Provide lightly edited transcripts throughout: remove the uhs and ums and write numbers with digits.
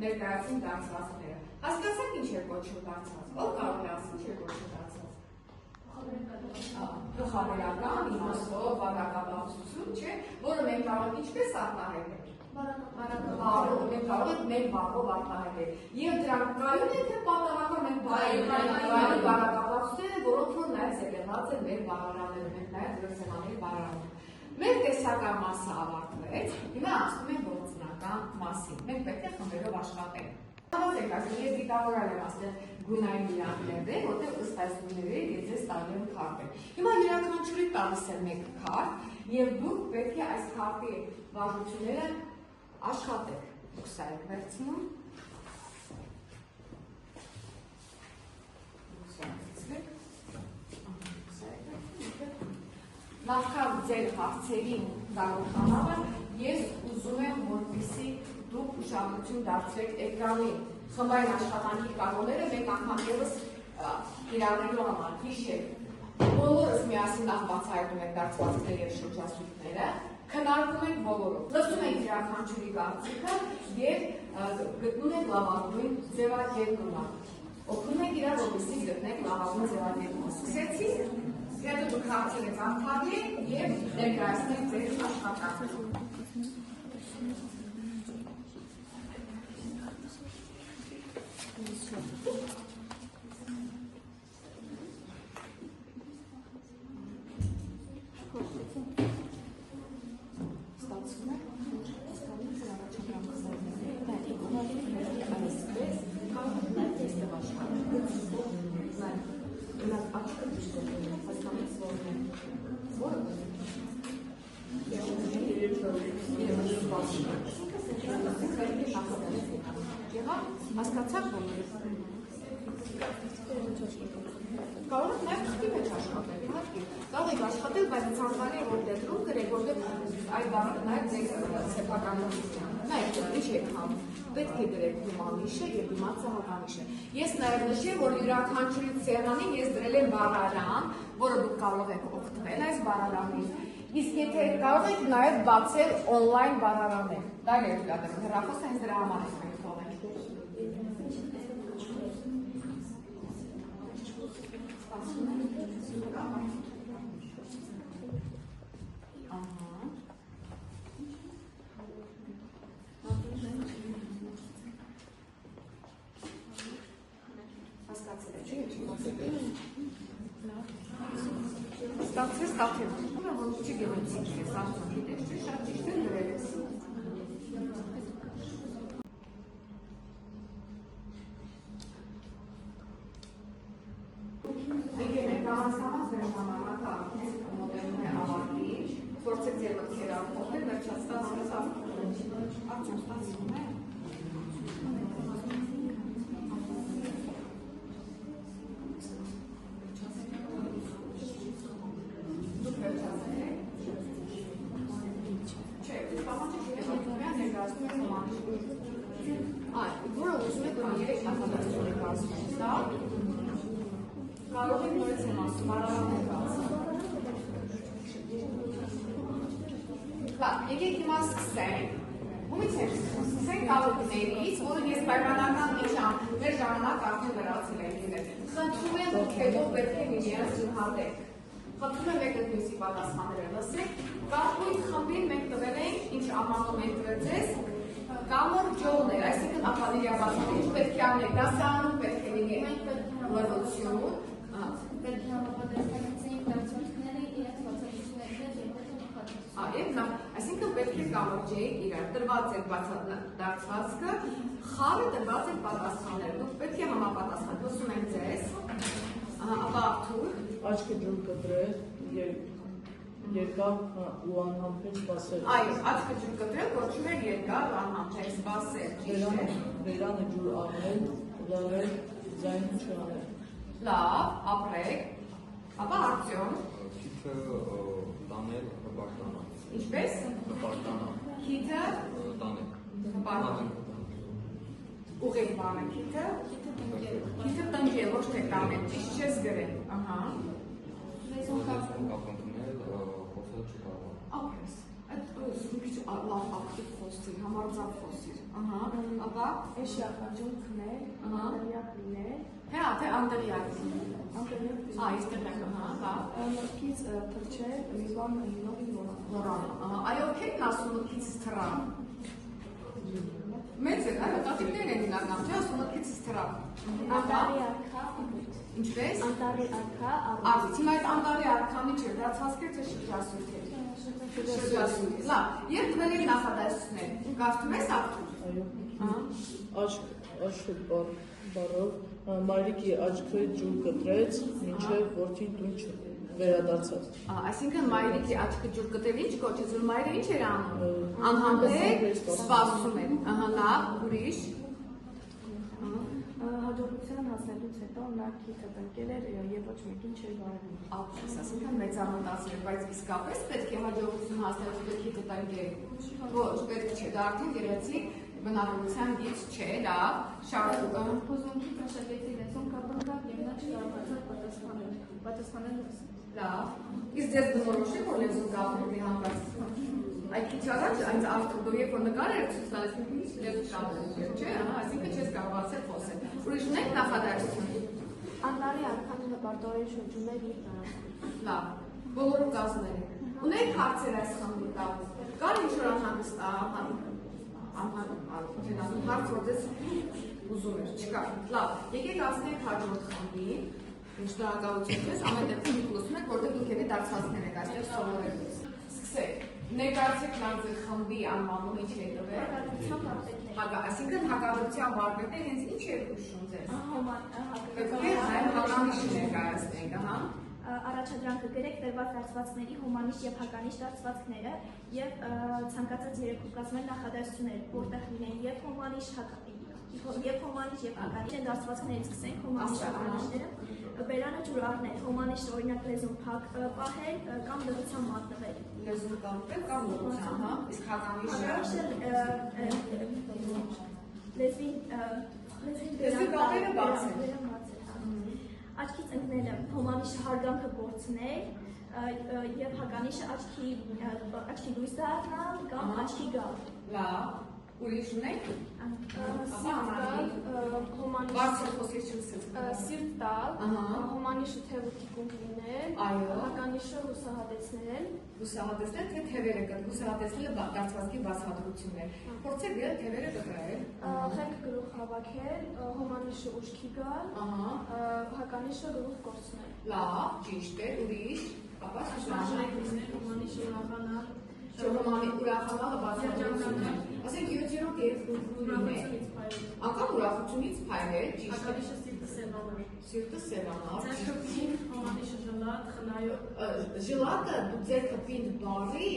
ներկայացին դարձվածքները։ Հասկացաք ինչ է կոչում դարձված, ով կարող է ասել ինչ է կոչում դարձված։ Գլխավորական իմաստով բառակապակցություն, չէ, որը մենք կարող ենք ինչպես արտահայտել։ Մենք կարող ենք մեր բառով արտահայտել։ Եվ դրանք կայուն է թե պատահական մենք բառակապակցություն են, որոնք որ նաև զետեղած են մեր բառարաններում, մենք նաև դրս են անել բառարաններում։ Մեր տեսական մասը ավարտվեց, հիմա ասում ենք գործնական մասին։ Մենք պետք է խմբերով աշխատենք։ Հավատեք, ասեմ, ես դիտավորել եմ ասել գունային վիրանքներն, որտեղ ըստ այս գույների ես ձեզ տալու եմ քարտեր։ Հիմա յուրաքանչյուրի տալիս եմ մեկ քարտ, եւ դուք պետք է այս քարտի վարժությունները աշխատեք։ Դուք սա եք վերցնում։ Նախքան ձեր հարցերին ծանոթանալը, ես ուզում եմ, որպեսզի դուք ուշադրություն դարձրեք էկրանին։ Խմբային աշխատանքի կանոնները մեկ անգամ ևս իրավունելու համար հիշեք։ Բոլորս միասին նախ բացահայտում ենք դարձվածքները եւ շրջասույթները, քննարկում ենք բոլորով, լսում ենք յուրաքանչյուրի կարծիքը եւ գտնում ենք լավագույն ձևակերպումը։ Օգնում ենք իրար, որպեսզի գտնենք լավագույն ձևակերպումը։ Սկսեցի՞ք։ Հետո դուք հարցերը կանխատեք եւ ներկայացնեք ձեր աշխատանքը։ Հասկացաք բոլորը։ Կարող եք նաև թղթի մեջ աշխատել, իհարկե։ Կարող եք աշխատել, բայց ցանկալի է որ դեպքում գրեք, որտեղ այդ բառը նաև ձեր սեփականության։ Նայեք, ինչ եք համ։ Պետք է գրեք դիմանիշը եւ դիմացը հականիշը։ Ես նաև նշեմ, որ յուրաքանչյուրի սեղանին ես դրել եմ բառարան, որը դուք կարող եք օգտվել այս բառարանից։ Իսկ եթե կարող եք նաև բացել on-line բառարաններ։ Դա էլ է դրական։ Հեռախոսը հենց դրա համար է թողել։ Ստացվեց, որ չի գեղեցիկ է, սաղցան գիտես, չէ, շատ ճիշտ է գրել ես։ Եկել ենք համասկամած դրը համարակա մոդելն է ավարտիչ, փորձեք ձեր մտքերը ապոխել, վերջացած արդյոք ստացվում է։ Որը ուզում եք որ երեք նախադասություն եք ասում, սա կարող եք նորից եմ ասում, բարավան եք ասում։ Լավ, եկեք հիմա սկսենք, ումից եմ սկսենք կալուկներից, որը ես պայմանական նիչան, մեր ժամանակ արդեն լրացել ենք իներ։ Խնդրում եմ հետո պետք է միմյանց ընդհատեք։ Խնդրում եմ մեկը մյուսի պատասխանները լսեք, կարգույն խմբին մենք տվել ենք, ինչ ամանում ենք տվել ձեզ, կամոր ջողներ, այսինքն ապալիրյաբացներ, ինչ պետք է անեք, դասարանում պետք է լինի լրություն, պետք է համապատասխանեցին դարձվածքները իրենց բացատրությունները այսինքն պետք է կամորջեիք իրար, տրված է դարձվածքը, խավը տրված է պատասխաներ, դուք պետք է համապատասխան, լսում ենք ձեզ, ապա Արթուր, աչքը ջուր կտրել, երկար ու անհամբեր սպասել։ Այո, աչքը ջուր կտրել, կոչում է երկար ու անհամբեր սպասել։ Վերանը ջուր առնել, ուղղել, ձայն չանել։ Լավ, ապրեք, ապա Արտյոմ։ Քիթը տանել, հպարտանալ։ Ինչպես։ Հպարտանալ։ Քիթը հպարտանալ։ Ուղղել բանը քիթը։ Քիթը տնկել, ոչ թե տանել, ճիշտ չես գրել։ Ահա։ Կապ ընկնել, խոսել չկարողանալ։ Ապրես։ Այդ մի քիչ լավ ակտիվ խոսիր, համարձակ խոսիր։ Ահա, ապա Էշի ակաջունքներ, Ահա։ անդրիակներ, հա, թե անդրիակ։ անդրիակ Այստեղ է, հա։ Մրգից թրջել, մի բան նորի նորան։ Նորան, ահա, այո, հետն ասում մտքից թռան։ Մեծ է, այո, տատիկներն են ինական, թե ասում մտքից թռան։ Անտարի արքա, Ինչպես։ անտարի արքա, Ահա, հիմա այդ անտարի արքանի չէ, դա ցածկեր թե շրջասույթ է։ Շրջասույթ։ Լավ, երբ դնել են նախադասություններ, կարդում ես ակտուր։ Այո։ Ահա։ Աչք բառով մայրիկի աչքը ջուր կտրեց, մինչև որդին տուն վերադարձավ։ Այսինքն մայրիկի աչքը ջուր կտրել ինչ կոչեց, որ մայրը ինչ էր անում։ Անհամբեր սպասում էր։ Ահա, լավ, ուրիշ։ հաջողության հասնելուց հետո նա քիթը տնկել էր եւ ոչ մեկին չէր վարվում։ Ապրես, ասինքն մեծամտածել էր, բայց իսկապես պետք է հաջողություն հասնելու դեպքի տնկել։ Ոչ, պետք չէ, դա արդեն գեղեցիկ բնավորության գիծ չէ, լավ, շարունակում։ Հուզունքի աշակերտի լեզուն կապնկավ եւ նա չկարողացավ պատասխանել։ Լավ։ Իսկ ձեզ դժվար չէ որ լեզուն կապնի համարած։ Այդ քիչ առաջ այս ավտոդու երբ որ նկարել ցույց տալիս ինչ լեզու կապնել, չէ՞, այսինքն չես կարողացել խոսել։ Ուրիշ ունեք նախադասություն։ Անտարի արքան հպարտորեն շրջում էր իր տարածքում։ Լավ, բոլոր կազմերը։ Ունեք հարցեր այս խմբի տակ։ Կար ինչ-որ հարց, որ ձեզ ուզում էր, չկա։ Լավ, եկեք ասենք հաջորդ խմբի։ Շնորհակալություն ձեզ, ամեն դեպքում դուք լսում եք, որտեղ դուք ևի դարձածներ եք այստեղ սովորելու։ Սկսեք։ Ներկայացրեք նրանց այդ խմբի անվանումը ինչ է տվել։ Այսինքն հակադրության վարպետները հենց ինչ է հուշում ձեզ։ Պետք է հայ հականիշ ներկայացնենք, ահա։ Առաջադրանքը գրեք տրված դարձվածքների հումանիշ եւ հականիշ դարձվածքները եւ ցանկացած երեք կազմել նախադասություններ, որտեղ լինեն եւ հումանիշ եւ հականիշ են դարձվածքներից սկսենք հումանիշ հականիշները, բերանը ջուր առնել, հումանիշ օրինակ լեզուն փակ պահել կամ լրության մատնվել։ Լեզուն կանպել կամ լրության, հա, իսկ հականիշը լեզվի բառերը բացել։ Աչքից ընկնելը, հոմանիշը հարգանքը գործնել եւ հականիշը աչքի լույս դառնալ կամ աչքի գալ։ Լավ, ուրիշ ունեք։ Բարձր խոսքեր չլսեց։ Սիրտ տալ, հոմանիշը թևութիկում լինել, հականիշը հուսահատեցնել, Հուսահատեցնել, թե թևերը կտրել, հուսահատեցնելը դարձվածքի բացատրությունն է։ Փորձեք թևերը կտրել։ խելք գլուխ հավաքել, հոմանիշը ուշքի գալ, հականիշը գլուխ կորցնել։ Լավ, ճիշտ է, ուրիշ, ապա Հոմանիշը ուրախանալ, ուրախանալը բացատրությունն է։ Ասենք 7-րդ երգում է։ Անկամ ուրախությունից փայլել, ճիշտ է։ հականիշը սիրտը սևանալ, Սիրտը սևանալ։ ձերքին, հոմանիշը ժլատ, խնայով, Ժլատը դու ձեր կպինդ բարի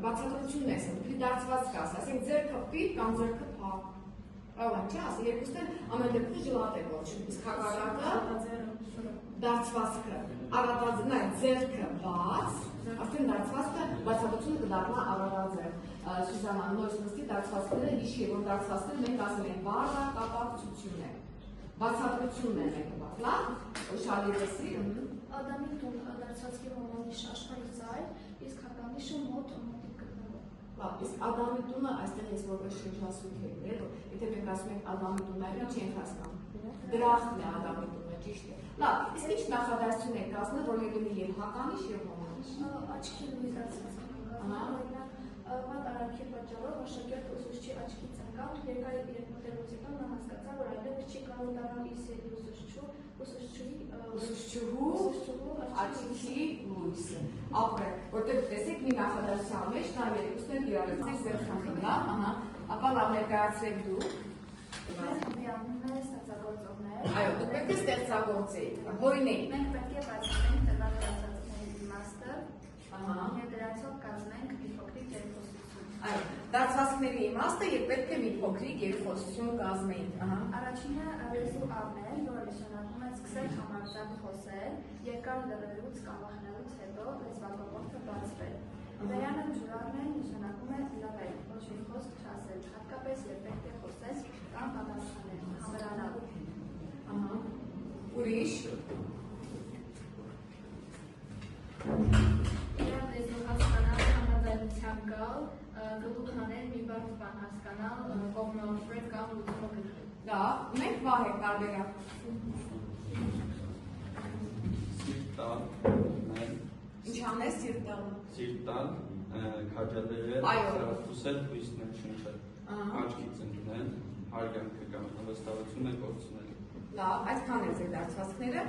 բացատրությունն ես, դու դարձված կաս, ասենք ձեր կպիտ կամ ձեր կփակ։ Կարող են, չէ, ասենք երկուսն են ամեն դեպքում ժլատ է կոչվում, իսկ հակառակը դարձվածքը, առատաձնայ ձերքը բաց, արդեն դարձվածքը բացատրությունը կդառնա առատաձև։ Սուզանա, նոր սկսի դարձվածքները հիշի, որ դարձվածքները մենք ասել ենք բառը կապակցություն է, բացատրությունն է մեկը բաց, լավ, ուշադրեցի։ Ադամի տուն դարձվածքի հոմանիշը աշխարհի ծայր, իսկ հականիշը մոտիկ գտնվող։ Լավ, իսկ Ադամի տունը այստեղ ես որպես շրջասույթ է, եթե մենք ասում ենք Ադամի տունը, ինչ ենք հասկանում։ Դրախտն է Ադամի տունը, ճիշտ է։ Լավ, իսկ ինչ նախադասություն եք կազմել, որ լինի եւ հականիշ եւ հոմանիշ։ Աչքի լույս դարձվածքը, վատ արարքի պատճառով աշակերտը ուսուցչի աչքից ընկավ, երկար մոտենուց հետո նա հասկացավ, որ այլևս չի կարող դառնալ իր սերի Ուսուցչուհու աչքի լույսը։ Ապրեք, որտեղ տեսեք մի նախադասության մեջ նա երկուսն են իրարեցնել ձեր խմբին, լավ, ահա, ապա լավ ներկայացրեք դուք։ Այո, դուք պետք է ստեղծագործեիք, հորինեիք։ Մենք պետք է բացատրենք տրված դարձվածքների իմաստը եւ դրանցով կազմենք մի փոքրիկ երկխոսություն։ Այո, դարձվածքների իմաստը եւ պետք է մի փոքրիկ երկխոսություն կազմեինք, ահա։ Առաջինը լեզու առնել, որը նշանակում է սկսել համարձակ խոսել, երկար լռելուց կամ վախենալուց հետո լեզվակապորտը բացվել։ Վերանը ջուր առնել նշանակում է լռել, ոչ մի խոսք չասել, հատկապես երբ պետք է խոսել կամ պատասխանել, համրանալ։ Ահա։ Ուրիշ։ Իրար լեզու հասկանալ համաձայնության Լավ, մենք վահ եք տարբերակ։ Սիրտալ, Ինչ անես սիրտալը։ սիրտալ, քաջալերել, Այո։ ուսել, հույսներ շնչել, աչքից ընկնել, արգանքը կամ վստահությունը կորցնել։ Լավ, այսքան է ձեր դարձվածքները։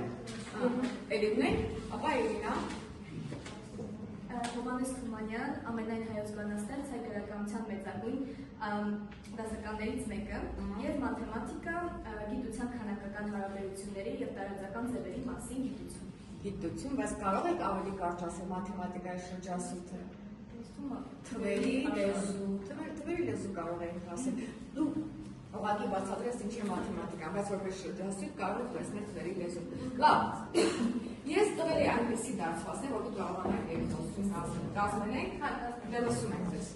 Էլի ունենք, ապա Էլինա։ Հովհաննես Թումանյան, ամենայն հայոց բանաստեղծ հայ գրականության մեծագույն դասականներից մեկը եւ մաթեմատիկա, գիտության քանակական հարաբերությունների եւ տարածական ձևերի մասին գիտություն։ Գիտություն, բայց կարող եք ավելի կարճ ասել մաթեմատիկայի շրջասուրդը։ Թվերի լեզու, թվերի լեզու կարող եք ասել։ Դու ուղղակի բացատրես ինչ է մաթեմատիկան, բայց որպես շրջասուրդ կարող եք տեսնել թվերի լեզու։ Լավ, ես տվել եմ այնպեսի դարձվածներ, որ դու կարողանաք երկուսին ասել։ Կազմել ենք, դե լսում ենք ձեզ։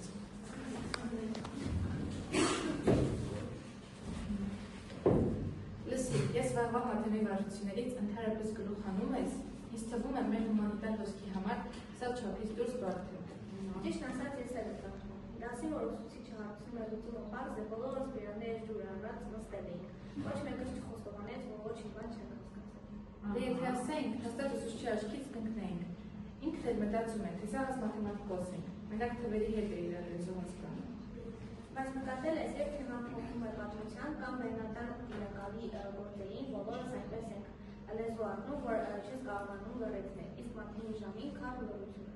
Լսի, ես վաղվա հատեմի վարժություններից ընդհանրապես գլուխ հանում ես, ինձ թվում է մեր հումանիտար ոսկի համար սա չափից դուրս բարդ է։ Ճիշտ ասած, ես էլ եմ տխրում։ Դասի որ ուսուցիչը հարցնում էր լուծումը պարզ է, բոլորս բերաններ ջուր առած նստել էինք։ Ոչ մեկը չխոստովանեց, որ ոչ մի բան չենք հասկացել։ Դե եթե ասենք, հաստատ ուսուցչի աչքից կընկնեինք։ Ինքն էլ մտածում է, թե սա մաթեմատիկոս ենք, մենակ թվերի հետ է իրար լեզու հասկանում։ Բայց նկատել ես, երբ թեման փոխում է պատմության կամ բեռնատար իրակալի գործերին, բոլորս այնպես ենք լեզու առնում, որ չես կարողանում լրացնել, իսկ մաթեմի ժամին քար լրություն է։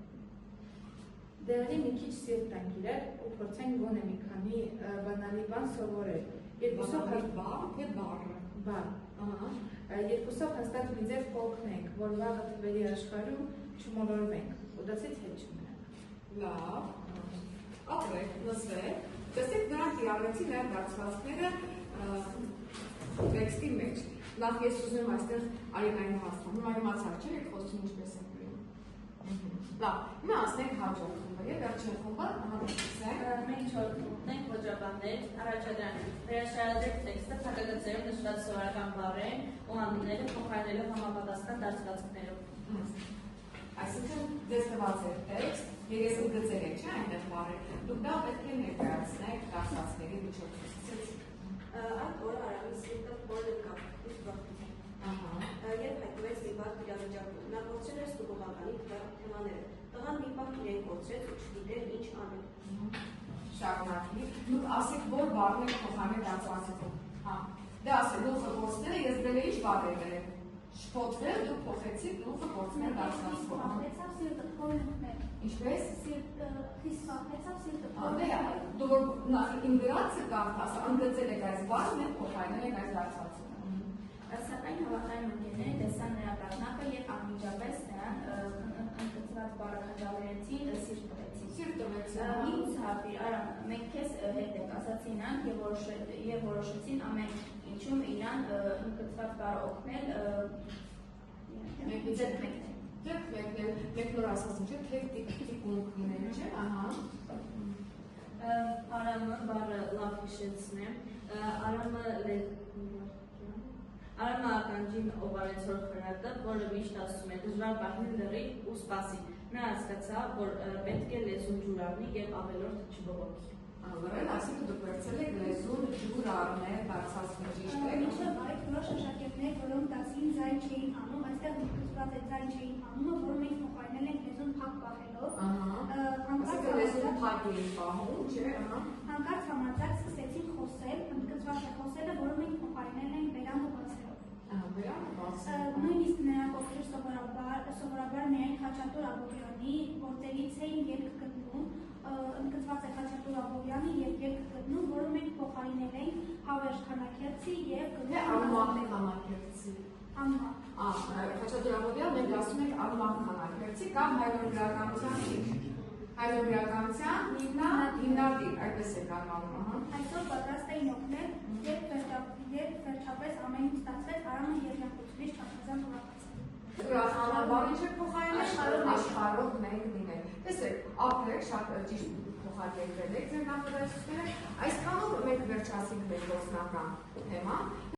Դեղի մի քիչ սիրտ տանք իրար ու փորձենք գոնե մի քանի բանալի բան սովորել։ Երկուսով հաստատ մի ձև կօգնենք, որ վաղը թվերի աշխարհում չմոլորվենք, ու դասից հետ չմնանք։ Լավ, ապրեք, լսվեք, տեսեք նրանք իրարեցի նայր դարձվածքները տեքստի մեջ։ Նախ ես ուզում եմ այստեղ Արինային հասնում, հիմա իմացար չէ, եք խոսում ինչպես են գրում։ Լավ, հիմա ասնենք հաջորդ խումբը, և վերջին խումբը, համապիսենք։ Մենք չոր խմբնենք ոճաբաններ, առաջադրանք, վերաշարադրեք տեքստը փակագծերում նշված սովորական բառերն ու անունները փոխարինելով համապատասխան դարձվածքներով։ Այսինքն ձեզ տված է տեքստ, և ես գծեր եք, չէ, այնտեղ բառեր, դուք դա պետք է ներկայացնեք դարձվածքների միջոցով։ Այդ օրը Արամի սիրտը բոլը կապ, իսկ վախտություն։ Երբ հայտնվեց մի բան իրավիճակում, նա կորցրել էր ստուգողականի թեմաները։ Տղան մի պահ իրեն կորցրեց ու չգիտեր ինչ անել։ Շարունակի, դուք ասեք, որ բառն եք փոխարինել դարձվածքով։ Դե ասեք, գլուխը կորցնել է, ես դրել էի բառեր դրել։ Շփոթվել, դուք փոխեցիք գլուխը կորցնել դարձվածքով։ Վախեցավ սիրտը փոխել։ Ինչպես։ Սիրտը խիստ վախեցավ սիրտը։ Դու որ նախ իմ գրածը կարդաս, ընդգծել եք այս բառն և փոխարինել եք այս դարձվածքով։ Սակայն հավատարիմ ընկերները տեսան նրա տագնակը և անմիջապես նրան ընդգծված բառը քաջալերեցին, սիրտ տվեցին։ Սիրտ տվեցին։ Մի ուսահապիր, Արամ, մենք քեզ հետ ենք, ասացին նրանք և որոշեցին ամեն ինչում իրան ընդգծված բառը օգնել ձեռք մեկնել։ Ձեռք մեկնել, մեկ նոր ասացին չէ, թե տիկունքներ չէ, Արամը բառը լավ հիշեցնեմ, Արամը ականջին օվարեց հոր խրատը, որը միշտ ասում է դժվար բախին լռի ու սպասի։ Նա հասկացավ, որ պետք է լեզուն ջուր առնի և ավելորդ չբողոքի։ Լրել, այսինքն դուք վերցել եք լեզուն ջուր առնել, դարձածքներ ճիշտ է։ Մինչև այդ որոշ աշակերտներ, որոնք դասին ձայն չէին անում, այստեղ ընդգծված է ձայն չէին անումը, որը մենք փոխարինել ենք լեզուն փակ պահելով։ Այսինքն լեզուն փակ էին պահում, չէ, հանկարծ համարձակ սկսեցին խոսել, ընդգծված է խոսելը, որը մենք փոխարինել ենք բերանը բացելով։ Նույնիսկ նրանք, ովքեր սովորաբար միայն Խաչատուր Աբովյանի գործերից էին ելք գտնում, ընդգծված է Խաչատուր Աբովյանի և ելք գտնում, որը մենք փոխարինել ենք Հավերժ Խանաքերցի և Անմահ Խանաքերցի։ Խաչատուր Աբովյան մենք ասում ենք Անմահ Խանաքերցի կամ հայրենի գրականության շիկ։ Հայրենի գրականության հիմնադիր, այդպես է կանոնում։ Այսօր պատրաստ էին օգնել, երբ վերջապես ամեն ինչ ստացվեց, Արամը երջանկությունից չափազանց ուրախացավ։ Ուրախանալ բան ինչ եք փոխարինել, աշխարհով մենք լինենք։ Տեսեք, ապրեք, շատ ճիշտ փոխարկել եք ձեր նախադասությունները, այսքանով մենք վերջացինք մեր գործնական թեման։